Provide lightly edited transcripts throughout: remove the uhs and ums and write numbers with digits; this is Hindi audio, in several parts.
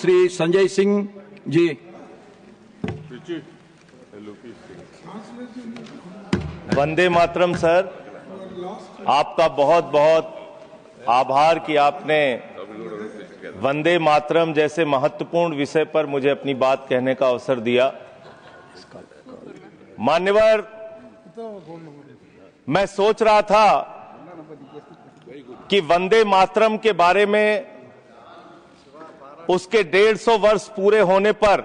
श्री संजय सिंह जी। वंदे मातरम सर, आपका बहुत बहुत आभार कि आपने वंदे मातरम जैसे महत्वपूर्ण विषय पर मुझे अपनी बात कहने का अवसर दिया। मान्यवर, मैं सोच रहा था कि वंदे मातरम के बारे में उसके 150 वर्ष पूरे होने पर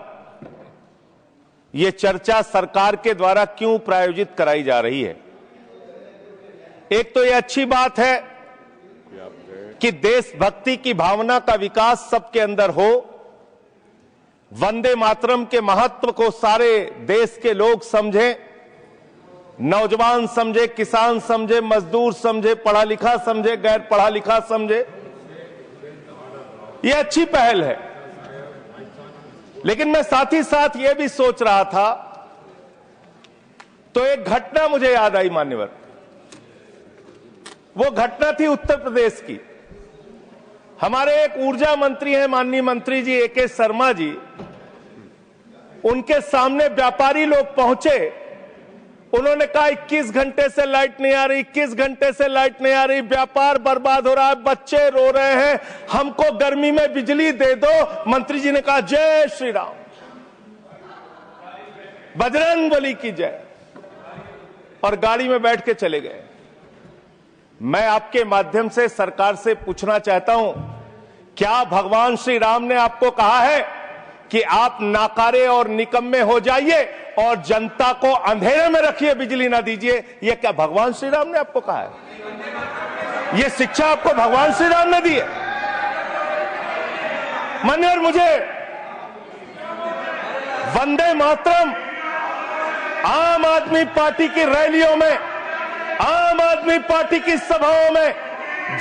यह चर्चा सरकार के द्वारा क्यों प्रायोजित कराई जा रही है। एक तो यह अच्छी बात है कि देशभक्ति की भावना का विकास सबके अंदर हो। वंदे मातरम के महत्व को सारे देश के लोग समझें, नौजवान समझे, किसान समझे, मजदूर समझे, पढ़ा लिखा समझे, गैर पढ़ा लिखा समझे। यह अच्छी पहल है। लेकिन मैं साथ ही साथ यह भी सोच रहा था तो एक घटना मुझे याद आई मान्यवर। वो घटना थी उत्तर प्रदेश की। हमारे एक ऊर्जा मंत्री हैं माननीय मंत्री जी ए.के. शर्मा जी, उनके सामने व्यापारी लोग पहुंचे। उन्होंने कहा 21 घंटे से लाइट नहीं आ रही, 21 घंटे से लाइट नहीं आ रही, व्यापार बर्बाद हो रहा है, बच्चे रो रहे हैं, हमको गर्मी में बिजली दे दो। मंत्री जी ने कहा जय श्री राम, बजरंगबली की जय, और गाड़ी में बैठ के चले गए। मैं आपके माध्यम से सरकार से पूछना चाहता हूं, क्या भगवान श्री राम ने आपको कहा है कि आप नाकारे और निकम्मे हो जाइए और जनता को अंधेरे में रखिए, बिजली ना दीजिए? यह क्या भगवान श्री राम ने आपको कहा है? यह शिक्षा आपको भगवान श्री राम ने दी है? मान्यवर, मुझे वंदे मातरम आम आदमी पार्टी की रैलियों में, आम आदमी पार्टी की सभाओं में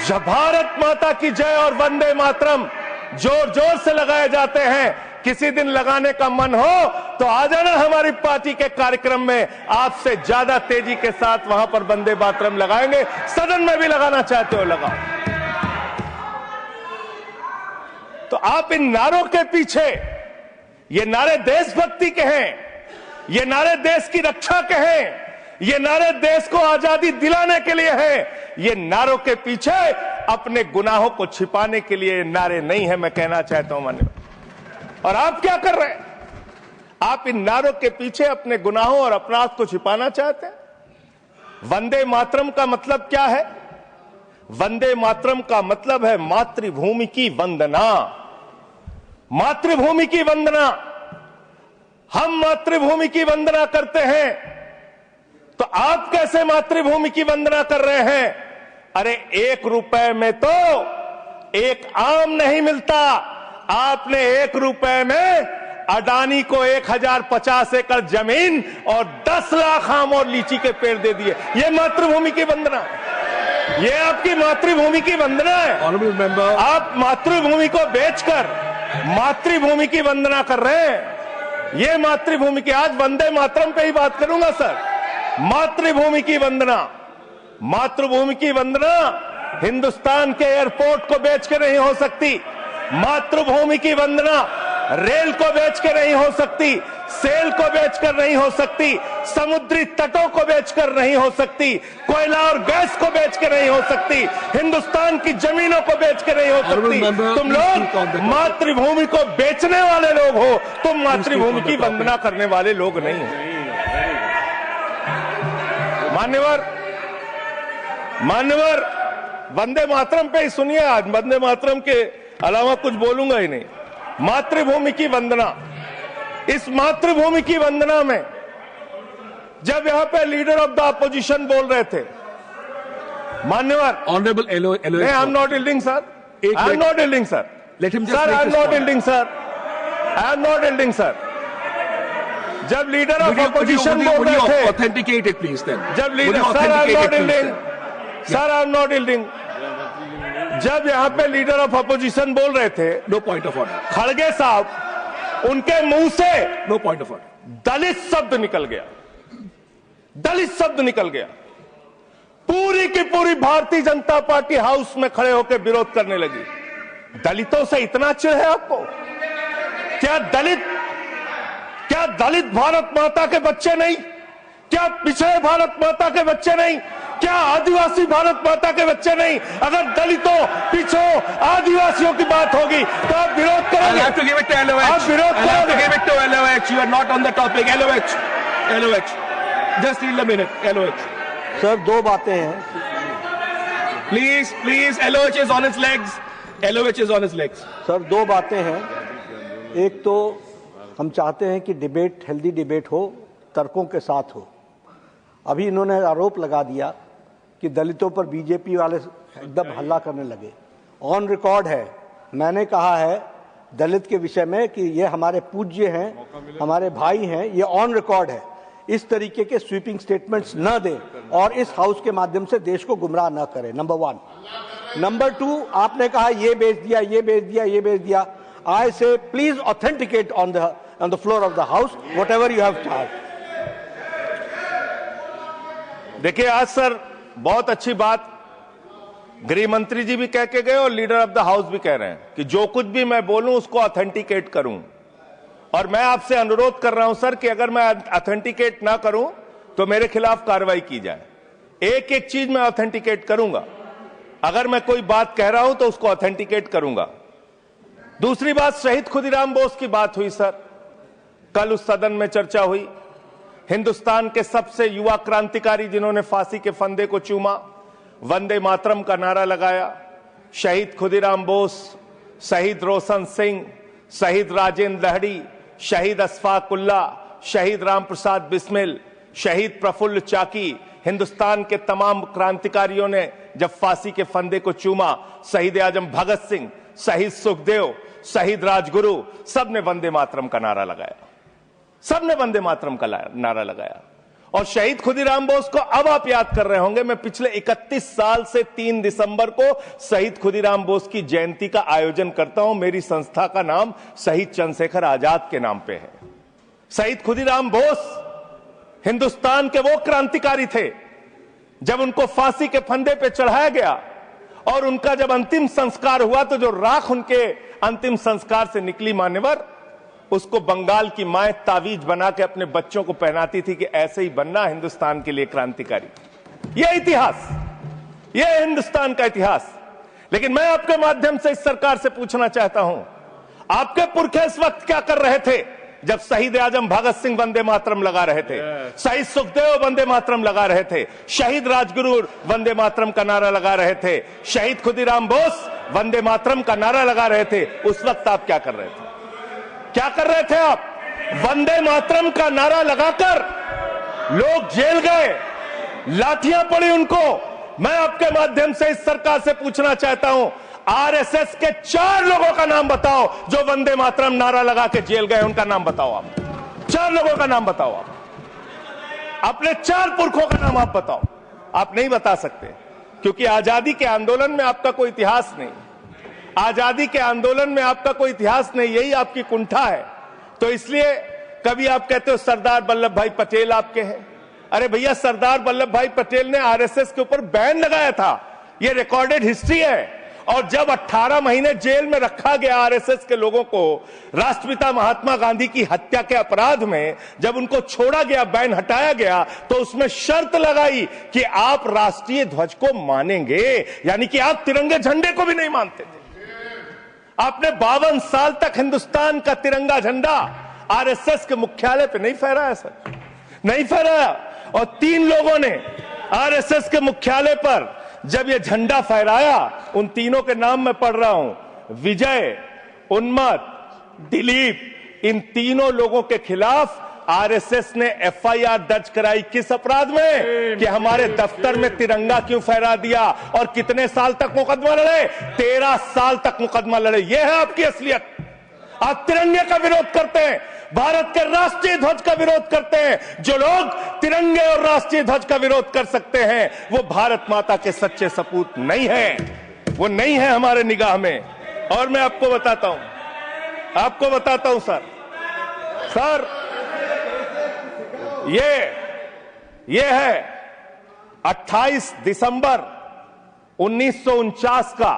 जब भारत माता की जय और वंदे मातरम जोर जोर से लगाए जाते हैं। किसी दिन लगाने का मन हो तो आ जाना हमारी पार्टी के कार्यक्रम में, आपसे ज्यादा तेजी के साथ वहां पर वंदे मातरम लगाएंगे। सदन में भी लगाना चाहते हो लगाओ। तो आप इन नारों के पीछे, ये नारे देशभक्ति के हैं, ये नारे देश की रक्षा के हैं, ये नारे देश को आजादी दिलाने के लिए हैं। ये नारों के पीछे अपने गुनाहों को छिपाने के लिए नारे नहीं है, मैं कहना चाहता हूं मान्य। और आप क्या कर रहे हैं? आप इन नारों के पीछे अपने गुनाहों और अपराध को छिपाना चाहते हैं। वंदे मातरम का मतलब क्या है? वंदे मातरम का मतलब है मातृभूमि की वंदना। मातृभूमि की वंदना। हम मातृभूमि की वंदना करते हैं, तो आप कैसे मातृभूमि की वंदना कर रहे हैं? अरे 1 रुपए में तो एक आम नहीं मिलता। आपने 1 रुपए में अडानी को 1050 एकड़ जमीन और 10 लाख आम और लीची के पेड़ दे दिए। ये मातृभूमि की वंदना है। ये आपकी मातृभूमि की वंदना है। आप मातृभूमि को बेचकर मातृभूमि की वंदना कर रहे हैं। ये मातृभूमि की, आज वंदे मातरम पे ही बात करूंगा सर। मातृभूमि की वंदना, मातृभूमि की वंदना हिंदुस्तान के एयरपोर्ट को बेच के नहीं हो सकती। मातृभूमि की वंदना रेल को बेच के नहीं हो सकती, सेल को बेचकर नहीं हो सकती, समुद्री तटों को बेचकर नहीं हो सकती, कोयला और गैस को बेच के नहीं हो सकती, हिंदुस्तान की जमीनों को बेच के नहीं हो सकती। तुम लोग मातृभूमि को बेचने वाले लोग हो, तुम मातृभूमि की वंदना करने वाले लोग नहीं हो। मान्यवर, वंदे मातरम पे ही सुनिए। आज वंदे मातरम के अलावा कुछ बोलूंगा ही नहीं। मातृभूमि की वंदना, इस मातृभूमि की वंदना में जब यहां पे लीडर ऑफ द अपोजिशन बोल रहे थे, मान्यवर, honourable I am not yielding sir, I am not yielding sir, sir I am not yielding sir, I am not yielding sir. जब लीडर ऑफ अपोजिशन बोल रहे थे, ऑथेंटिकेट इट प्लीज देन। जब leader, sir I am not yielding, sir I am not yielding. जब यहां पे लीडर ऑफ अपोजिशन बोल रहे थे, नो पॉइंट ऑफ ऑर्डर, खड़गे साहब, उनके मुंह से नो पॉइंट ऑफ ऑर्डर, दलित शब्द निकल गया, दलित शब्द निकल गया। पूरी की पूरी भारतीय जनता पार्टी हाउस में खड़े होकर विरोध करने लगी। दलितों से इतना चिढ़ है आपको? क्या दलित भारत माता के बच्चे नहीं? क्या पिछड़े भारत माता के बच्चे नहीं? क्या आदिवासी भारत माता के बच्चे नहीं? अगर दलितों, पिछड़ों, आदिवासियों की बात होगी तो आप विरोध I'll करोगे। have to give it to LOH. आप विरोध I'll have to करोगे। give it to LOH. You are not on the topic. LOH. Just yield a minute. LOH. Sir दो बातें हैं। Please. LOH is on his legs. LOH is on his legs. Sir दो बातें हैं। एक तो हम चाहते हैं कि डिबेट, हेल्दी डिबेट हो, तर्कों के साथ हो। अभी इन्होंने आरोप लगा दिया कि दलितों पर बीजेपी वाले एकदम हल्ला करने लगे। ऑन रिकॉर्ड है, मैंने कहा है दलित के विषय में कि ये हमारे पूज्य हैं, हमारे भाई हैं, ये ऑन रिकॉर्ड है। इस तरीके के स्वीपिंग स्टेटमेंट्स न दें और इस हाउस के माध्यम से देश को गुमराह न करें, नंबर 1। नंबर 2, आपने कहा ये बेच दिया, ये बेच दिया, ये बेच दिया। आई से please authenticate on the floor of the house what ever you have charge. देखिए आज सर बहुत अच्छी बात गृह मंत्री जी भी कह के गए और लीडर ऑफ द हाउस भी कह रहे हैं कि जो कुछ भी मैं बोलूं उसको ऑथेंटिकेट करूं। और मैं आपसे अनुरोध कर रहा हूं सर कि अगर मैं ऑथेंटिकेट ना करूं तो मेरे खिलाफ कार्रवाई की जाए। एक एक चीज मैं ऑथेंटिकेट करूंगा। अगर मैं कोई बात कह रहा हूं तो उसको ऑथेंटिकेट करूंगा। दूसरी बात, शहीद खुदीराम बोस की बात हुई सर, कल उस सदन में चर्चा हुई। हिंदुस्तान के सबसे युवा क्रांतिकारी जिन्होंने फांसी के फंदे को चूमा, वंदे मातरम का नारा लगाया। शहीद खुदीराम बोस, शहीद रोशन सिंह, शहीद राजेंद्र लहड़ी, शहीद अशफाक उल्ला, शहीद राम प्रसाद बिस्मिल, शहीद प्रफुल्ल चाकी, हिंदुस्तान के तमाम क्रांतिकारियों ने जब फांसी के फंदे को चूमा, शहीद आजम भगत सिंह, शहीद सुखदेव, शहीद राजगुरु, सबने वंदे मातरम का नारा लगाया। सबने वंदे मातरम का नारा लगाया। और शहीद खुदीराम बोस को अब आप याद कर रहे होंगे, मैं पिछले 31 साल से 3 दिसंबर को शहीद खुदीराम बोस की जयंती का आयोजन करता हूं। मेरी संस्था का नाम शहीद चंद्रशेखर आजाद के नाम पे है। शहीद खुदीराम बोस हिंदुस्तान के वो क्रांतिकारी थे, जब उनको फांसी के फंदे पे चढ़ाया गया और उनका जब अंतिम संस्कार हुआ तो जो राख उनके अंतिम संस्कार से निकली मान्यवर, उसको बंगाल की माए तावीज बना के अपने बच्चों को पहनाती थी कि ऐसे ही बनना हिंदुस्तान के लिए क्रांतिकारी। यह इतिहास, यह हिंदुस्तान का इतिहास। लेकिन मैं आपके माध्यम से इस सरकार से पूछना चाहता हूं, आपके पुरखे इस वक्त क्या कर रहे थे जब शहीद आजम भगत सिंह वंदे मातरम लगा रहे थे, शहीद सुखदेव वंदे मातरम लगा रहे थे, शहीद राजगुरु वंदे मातरम का नारा लगा रहे थे, शहीद खुदीराम बोस वंदे मातरम का नारा लगा रहे थे। उस वक्त आप क्या कर रहे थे? क्या कर रहे थे आप? वंदे मातरम का नारा लगाकर लोग जेल गए, लाठियां पड़ी उनको। मैं आपके माध्यम से इस सरकार से पूछना चाहता हूं, आरएसएस के 4 लोगों का नाम बताओ जो वंदे मातरम नारा लगा के जेल गए, उनका नाम बताओ आप। 4 लोगों का नाम बताओ आप, अपने 4 पुरखों का नाम आप बताओ। आप नहीं बता सकते क्योंकि आजादी के आंदोलन में आपका कोई इतिहास नहीं, आजादी के आंदोलन में आपका कोई इतिहास नहीं, यही आपकी कुंठा है। तो इसलिए कभी आप कहते हो सरदार वल्लभ भाई पटेल आपके हैं। अरे भैया, सरदार वल्लभ भाई पटेल ने आरएसएस के ऊपर बैन लगाया था, यह रिकॉर्डेड हिस्ट्री है। और जब 18 महीने जेल में रखा गया आरएसएस के लोगों को राष्ट्रपिता महात्मा गांधी की हत्या के अपराध में, जब उनको छोड़ा गया, बैन हटाया गया, तो उसमें शर्त लगाई कि आप राष्ट्रीय ध्वज को मानेंगे, यानी कि आप तिरंगे झंडे को भी नहीं मानते थे। आपने 52 साल तक हिंदुस्तान का तिरंगा झंडा आरएसएस के मुख्यालय पे नहीं फहराया सर, नहीं फहराया। और 3 लोगों ने आरएसएस के मुख्यालय पर जब ये झंडा फहराया, उन तीनों के नाम मैं पढ़ रहा हूं, विजय, उन्मत, दिलीप, इन तीनों लोगों के खिलाफ आरएसएस ने एफआईआर दर्ज कराई। किस अपराध में? कि हमारे दफ्तर में तिरंगा क्यों फहरा दिया। और कितने साल तक मुकदमा लड़े? 13 साल तक मुकदमा लड़े। यह है आपकी असलियत। आप तिरंगे का विरोध करते हैं, भारत के राष्ट्रीय ध्वज का विरोध करते हैं। जो लोग तिरंगे और राष्ट्रीय ध्वज का विरोध कर सकते हैं, वो भारत माता के सच्चे सपूत नहीं है, वो नहीं है हमारे निगाह में। और मैं आपको बताता हूं सर, ये है 28 दिसंबर 1949 का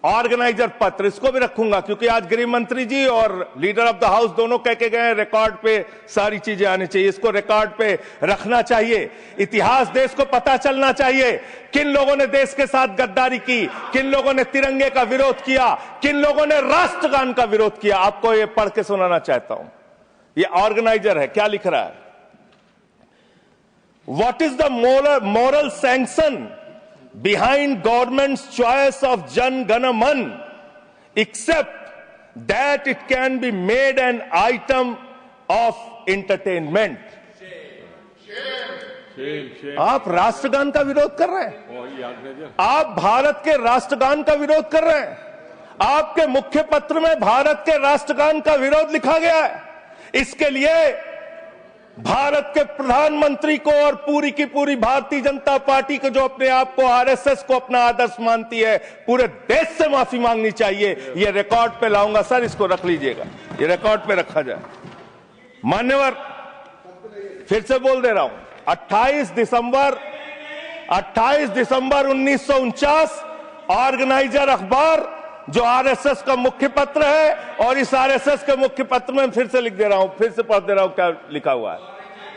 ऑर्गेनाइजर पत्र, इसको भी रखूंगा, क्योंकि आज गृह मंत्री जी और लीडर ऑफ द हाउस दोनों कह के गए रिकॉर्ड पे सारी चीजें आनी चाहिए, इसको रिकॉर्ड पे रखना चाहिए। इतिहास देश को पता चलना चाहिए किन लोगों ने देश के साथ गद्दारी की, किन लोगों ने तिरंगे का विरोध किया, किन लोगों ने राष्ट्रगान का विरोध किया। आपको ये पढ़ के सुनाना चाहता हूं, ये ऑर्गेनाइजर है, क्या लिख रहा है। What is the moral sanction behind government's choice of Jan Gana Man, except that it can be made an item of entertainment. आप राष्ट्रगान का विरोध कर रहे हैं, आप भारत के राष्ट्रगान का विरोध कर रहे हैं, आपके मुख्य पत्र में भारत के राष्ट्रगान का विरोध लिखा गया है। इसके लिए भारत के प्रधानमंत्री को और पूरी की पूरी भारतीय जनता पार्टी को, जो अपने आप को आरएसएस को अपना आदर्श मानती है, पूरे देश से माफी मांगनी चाहिए। ये रिकॉर्ड पे लाऊंगा सर, इसको रख लीजिएगा, ये रिकॉर्ड पे रखा जाए। मान्यवर, फिर से बोल दे रहा हूं, 28 दिसंबर 1949 ऑर्गेनाइजर अखबार जो आरएसएस का मुख्य पत्र है, और इस आरएसएस के मुख्य पत्र में फिर से लिख दे रहा हूं, फिर से पढ़ दे रहा हूं क्या लिखा हुआ है।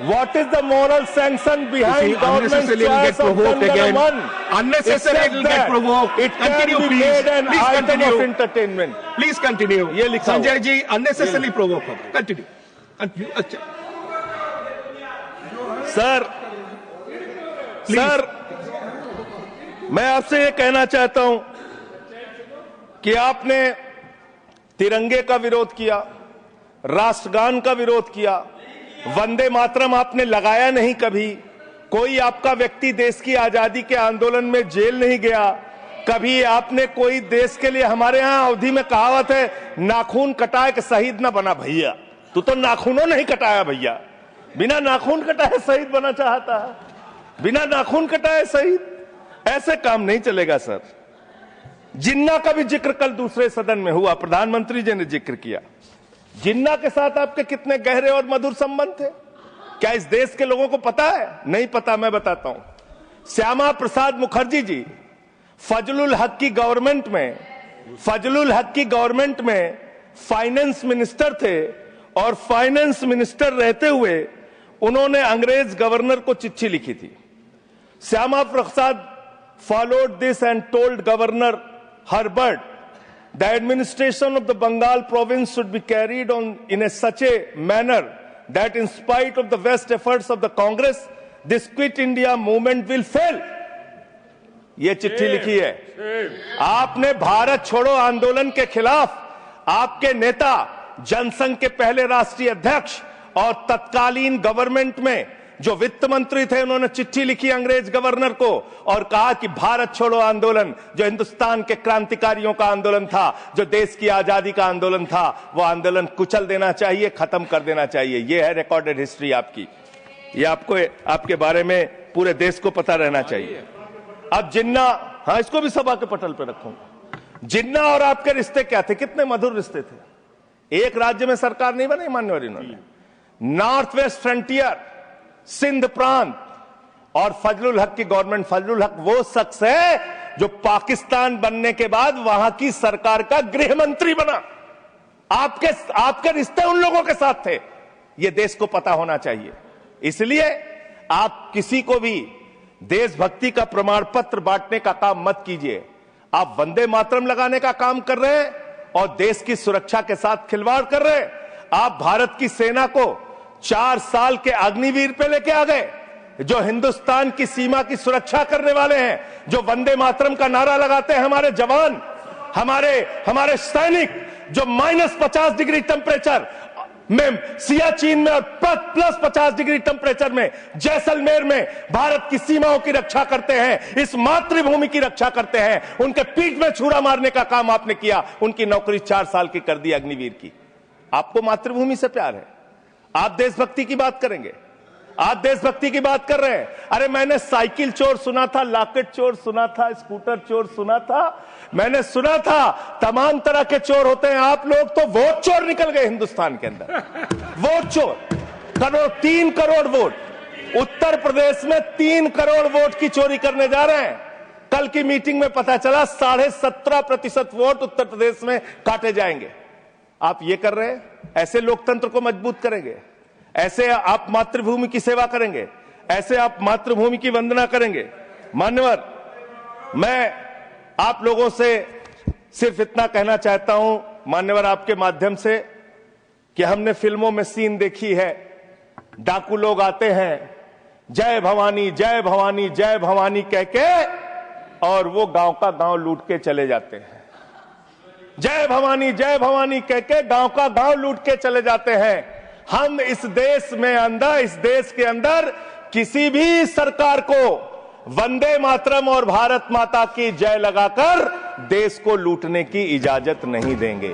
What is the moral sanction behind government's choice of Jan Gana Man? Unnecessary it will get provoked. It can be made an item of entertainment. Please continue. ये लिखा Sanjay ji unnecessarily provoke. Continue. अच्छा सर, मैं आपसे ये कहना चाहता हूं कि आपने तिरंगे का विरोध किया, राष्ट्रगान का विरोध किया, वंदे मातरम आपने लगाया नहीं कभी, कोई आपका व्यक्ति देश की आजादी के आंदोलन में जेल नहीं गया, कभी आपने कोई देश के लिए, हमारे यहां अवधि में कहावत है, नाखून कटाए कि शहीद ना बना भैया। तू तो नाखूनों नहीं कटाया भैया, बिना नाखून कटाए शहीद बना चाहता है, बिना नाखून कटाए शहीद, ऐसे काम नहीं चलेगा सर। जिन्ना का भी जिक्र कल दूसरे सदन में हुआ, प्रधानमंत्री जी ने जिक्र किया। जिन्ना के साथ आपके कितने गहरे और मधुर संबंध थे, क्या इस देश के लोगों को पता है? नहीं पता, मैं बताता हूं। श्यामा प्रसाद मुखर्जी जी फजलुल हक की गवर्नमेंट में फाइनेंस मिनिस्टर थे, और फाइनेंस मिनिस्टर रहते हुए उन्होंने अंग्रेज गवर्नर को चिट्ठी लिखी थी। Shyama Prasad followed this and told Governor Herbert the administration of the Bengal province should be carried on in such a manner that in spite of the best efforts of the Congress, this Quit India movement will fail. ये चिट्ठी लिखी है। आपने भारत छोड़ो आंदोलन के खिलाफ आपके नेता, जनसंघ के पहले राष्ट्रीय अध्यक्ष और तत्कालीन गवर्नमेंट में जो वित्त मंत्री थे, उन्होंने चिट्ठी लिखी अंग्रेज गवर्नर को और कहा कि भारत छोड़ो आंदोलन, जो हिंदुस्तान के क्रांतिकारियों का आंदोलन था, जो देश की आजादी का आंदोलन था, वो आंदोलन कुचल देना चाहिए, खत्म कर देना चाहिए। ये है रिकॉर्डेड हिस्ट्री आपकी, ये आपको, आपके बारे में पूरे देश को पता रहना चाहिए। अब जिन्ना, हाँ, इसको भी सभा के पटल पर रखूंगा। जिन्ना और आपके रिश्ते क्या थे? कितने मधुर रिश्ते थे। एक राज्य में सरकार नहीं बनाई मान्यवर इन्होंने, नॉर्थ वेस्ट फ्रंटियर, सिंध प्रांत, और फजलुल हक की गवर्नमेंट। फजलुल हक वो शख्स है जो पाकिस्तान बनने के बाद वहां की सरकार का गृह मंत्री बना। आपके रिश्ते उन लोगों के साथ थे, ये देश को पता होना चाहिए। इसलिए आप किसी को भी देशभक्ति का प्रमाण पत्र बांटने का काम मत कीजिए। आप वंदे मातरम लगाने का काम कर रहे हैं और देश की सुरक्षा के साथ खिलवाड़ कर रहे हैं। आप भारत की सेना को 4 साल के अग्निवीर पे लेके आ गए, जो हिंदुस्तान की सीमा की सुरक्षा करने वाले हैं, जो वंदे मातरम का नारा लगाते हैं हमारे जवान, हमारे सैनिक, जो -50 डिग्री टेम्परेचर में सियाचिन में और +50 डिग्री टेम्परेचर में जैसलमेर में भारत की सीमाओं की रक्षा करते हैं, इस मातृभूमि की रक्षा करते हैं। उनके पीठ में छुरा मारने का काम आपने किया, उनकी नौकरी 4 साल की कर दी अग्निवीर की। आपको मातृभूमि से प्यार है, आप देशभक्ति की बात करेंगे, आप देशभक्ति की बात कर रहे हैं। अरे मैंने साइकिल चोर सुना था, लॉकेट चोर सुना था, स्कूटर चोर सुना था, मैंने सुना था तमाम तरह के चोर होते हैं। आप लोग तो वोट चोर निकल गए हिंदुस्तान के अंदर। वोट चोर, 3 करोड़ वोट उत्तर प्रदेश में 3 करोड़ वोट की चोरी करने जा रहे हैं। कल की मीटिंग में पता चला 17.5% वोट उत्तर प्रदेश में काटे जाएंगे। आप ये कर रहे हैं, ऐसे लोकतंत्र को मजबूत करेंगे? ऐसे आप मातृभूमि की सेवा करेंगे? ऐसे आप मातृभूमि की वंदना करेंगे? मान्यवर, मैं आप लोगों से सिर्फ इतना कहना चाहता हूं मान्यवर आपके माध्यम से कि हमने फिल्मों में सीन देखी है, डाकू लोग आते हैं जय भवानी जय भवानी जय भवानी कह के और वो गांव का गांव लूट के चले जाते हैं। जय भवानी कह के गांव का गांव लूट के चले जाते हैं। हम इस देश के अंदर किसी भी सरकार को वंदे मातरम और भारत माता की जय लगाकर देश को लूटने की इजाजत नहीं देंगे।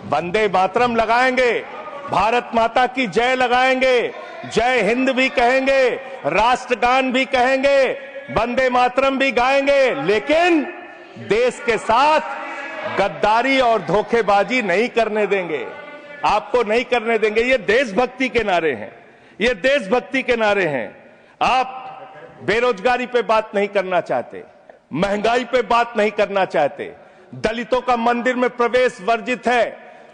वंदे मातरम लगाएंगे, भारत माता की जय लगाएंगे, जय हिंद भी कहेंगे, राष्ट्रगान भी कहेंगे, वंदे मातरम भी गाएंगे, लेकिन देश के साथ गद्दारी और धोखेबाजी नहीं करने देंगे। आपको नहीं करने देंगे। ये देशभक्ति के नारे हैं, ये देशभक्ति के नारे हैं। आप बेरोजगारी पे बात नहीं करना चाहते, महंगाई पे बात नहीं करना चाहते, दलितों का मंदिर में प्रवेश वर्जित है,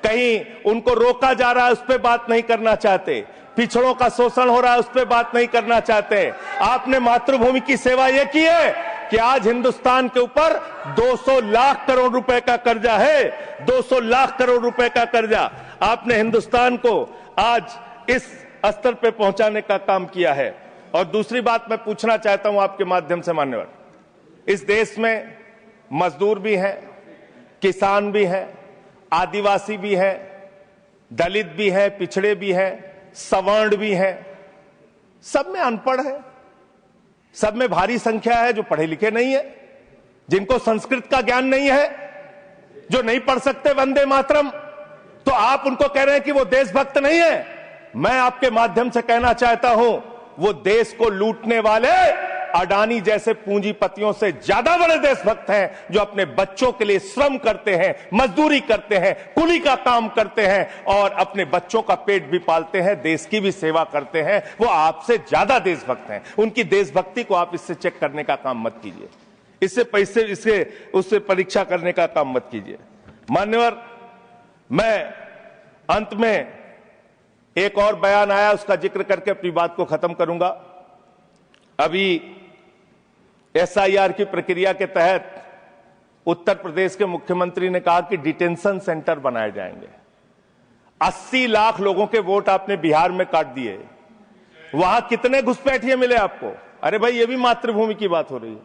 कहीं उनको रोका जा रहा है, उस पर बात नहीं करना चाहते, पिछड़ों का शोषण हो रहा है, उस पर बात नहीं करना चाहते। आपने मातृभूमि की सेवा यह की है कि आज हिंदुस्तान के ऊपर 200 लाख करोड़ रुपए का कर्जा है, 200 लाख करोड़ रुपए का कर्जा। आपने हिंदुस्तान को आज इस स्तर पे पहुंचाने का काम किया है। और दूसरी बात मैं पूछना चाहता हूं आपके माध्यम से मान्यवर, इस देश में मजदूर भी हैं, किसान भी हैं, आदिवासी भी हैं, दलित भी हैं, पिछड़े भी हैं, सवर्ण भी हैं, सब में अनपढ़ है, सब में भारी संख्या है जो पढ़े लिखे नहीं है, जिनको संस्कृत का ज्ञान नहीं है, जो नहीं पढ़ सकते वंदे मातरम। तो आप उनको कह रहे हैं कि वो देशभक्त नहीं है। मैं आपके माध्यम से कहना चाहता हूं, वो देश को लूटने वाले अडानी जैसे पूंजीपतियों से ज्यादा बड़े देशभक्त हैं, जो अपने बच्चों के लिए श्रम करते हैं, मजदूरी करते हैं, कुली का काम करते हैं और अपने बच्चों का पेट भी पालते हैं, देश की भी सेवा करते हैं। वो आपसे ज्यादा देशभक्त हैं। उनकी देशभक्ति को आप इससे चेक करने का काम मत कीजिए, उससे परीक्षा करने का काम मत कीजिए। मान्यवर, मैं अंत में एक और बयान आया, उसका जिक्र करके अपनी बात को खत्म करूंगा। अभी एसआईआर की प्रक्रिया के तहत उत्तर प्रदेश के मुख्यमंत्री ने कहा कि डिटेंशन सेंटर बनाए जाएंगे। 80 लाख लोगों के वोट आपने बिहार में काट दिए, वहां कितने घुसपैठिए मिले आपको? अरे भाई, ये भी मातृभूमि की बात हो रही है।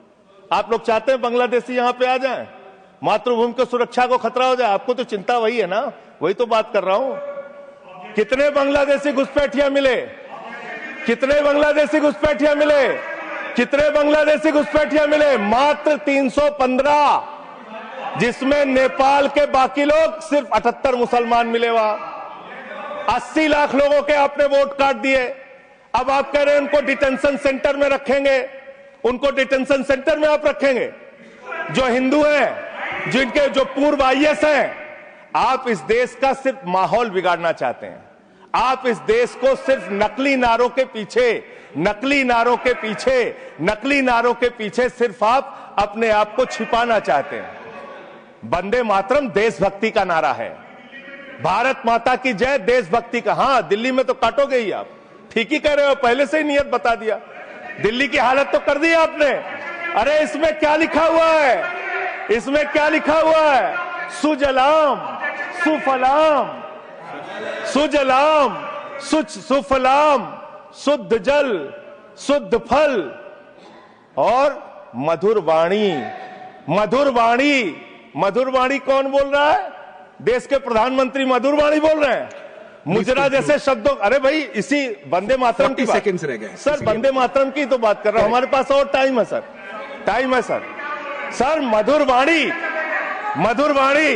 आप लोग चाहते हैं बांग्लादेशी यहां पे आ जाएं, मातृभूमि को सुरक्षा को खतरा हो जाए? आपको तो चिंता वही है ना, वही तो बात कर रहा हूं। कितने बांग्लादेशी घुसपैठिया मिले? कितने बांग्लादेशी घुसपैठिया मिले? कितने बांग्लादेशी घुसपैठिया मिले? मात्र 315, जिसमें नेपाल के बाकी लोग सिर्फ 78 मुसलमान मिले। वहां 80 लाख लोगों के आपने वोट काट दिए। अब आप कह रहे हैं उनको डिटेंशन सेंटर में रखेंगे। उनको डिटेंशन सेंटर में आप रखेंगे जो हिंदू हैं, जिनके जो पूर्व आईएएस हैं। आप इस देश का सिर्फ माहौल बिगाड़ना चाहते हैं। आप इस देश को सिर्फ नकली नारों के पीछे सिर्फ आप अपने आप को छिपाना चाहते हैं। वंदे मातरम देशभक्ति का नारा है, भारत माता की जय देशभक्ति का। हां, दिल्ली में तो काटोगे ही आप, ठीक ही कह रहे हो, पहले से ही नियत बता दिया। दिल्ली की हालत तो कर दी आपने। अरे इसमें क्या लिखा हुआ है? इसमें क्या लिखा हुआ है? सुजलाम सुफलाम, सुजलाम सुफलाम, शुद्ध जल शुद्ध फल और मधुर वाणी। मधुर वाणी, मधुर वाणी कौन बोल रहा है? देश के प्रधानमंत्री मधुर वाणी बोल रहे हैं। मुजरा जैसे शब्दों, अरे भाई, इसी वंदे मातरम की सेकंड्स रह गए सर, वंदे मातरम की तो बात कर रहा हूं। हमारे पास और टाइम है सर, टाइम है सर। सर, मधुर वाणी, मधुर वाणी,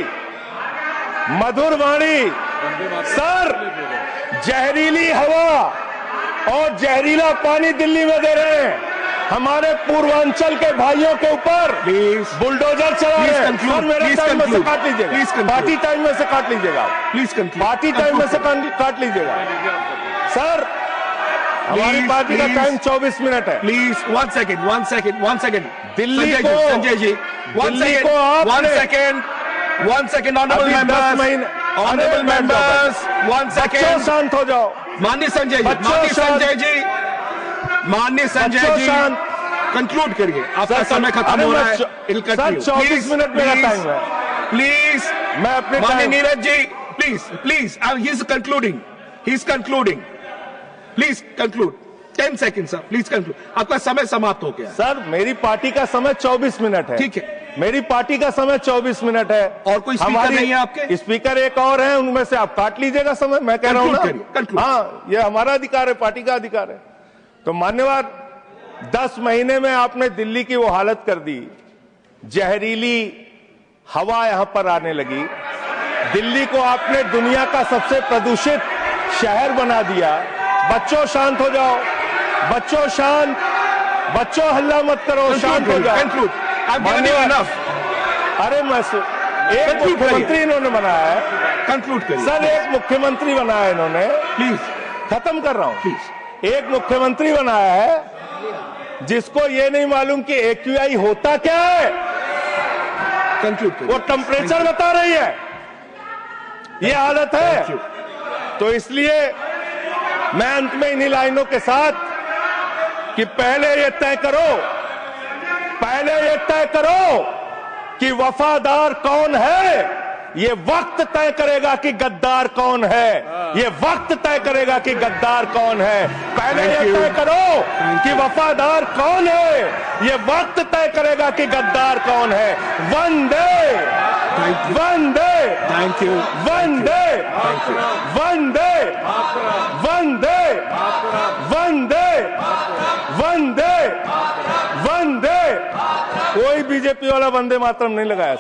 मधुर वाणी। सर, जहरीली हवा और जहरीला पानी दिल्ली में दे रहे हैं। हमारे पूर्वांचल के भाइयों के ऊपर बुलडोजर चला रहे हैं। सर, मेरे टाइम में से काट लीजिएगा, पार्टी टाइम में से काट लीजिएगा, प्लीज, पार्टी टाइम में से काट लीजिएगा। सर, हमारी Please, पार्टी का please. टाइम 24 मिनट है। Please, one second. Delhi Sanjay ji, one Delhi second, को आपने- one second, honorable अभी 10 members, महीने- honorable अरे बैठ जाओ, members, one बच्चों second. शांत हो जाओ। माननीय संजय जी, बच्चों माननीय शांत- संजय जी, माननीय संजय बच्चों जी, शांत। कंक्लूड करिए, आपका सर, समय खत्म अरे हो रहा मैं है। चौ- It'll sir, continue. 24 Please, minute मेरा please, टाइम है। Please, मैं अपने माननीय time- Neeraj ji, please, he's concluding. Please conclude. 10 seconds, sir. Please conclude. आपका समय समाप्त हो गया। सर, मेरी पार्टी का समय 24 मिनट है। ठीक है। मेरी पार्टी का समय 24 मिनट है। और कोई स्पीकर नहीं है आपके? स्पीकर एक और है, उनमें से आप काट लीजिएगा समय। मैं कह रहा हूं Conclude करिए, ना, conclude. हाँ, ये हमारा अधिकार है, पार्टी का अधिकार है। तो मान्यवर, 10 महीने में आपने दिल्ली की वो हालत कर दी, जहरीली हवा यहां पर आने लगी। दिल्ली को आपने दुनिया का सबसे प्रदूषित शहर बना दिया। बच्चों शांत हो जाओ, बच्चों शांत, बच्चों हल्ला मत करो, शांत हो जाओ। Conclude. I've given you enough. अरे एक Conclude मुख्यमंत्री करिए। इन्होंने बनाया है। Conclude करिए। सर, एक मुख्यमंत्री बनाया इन्होंने। Please, खत्म कर रहा हूं। please. एक मुख्यमंत्री बनाया है जिसको ये नहीं मालूम कि AQI होता क्या है। Conclude करिए। वो टेम्परेचर बता रही है। ये हालत है। Thank you. तो इसलिए मैं अंत में इन्हीं लाइनों के साथ कि पहले ये तय करो कि वफादार कौन है। ये वक्त तय करेगा कि गद्दार कौन है। ये वक्त तय करेगा कि गद्दार कौन है। पहले Thank ये you. तय करो कि वफादार कौन है। ये वक्त तय करेगा कि गद्दार कौन है। वंदे Thank you. Vande Thank you. Vande Thank you. वंदे वंदे वंदे वंदे वंदे। कोई बीजेपी वाला वंदे मातरम नहीं लगाया।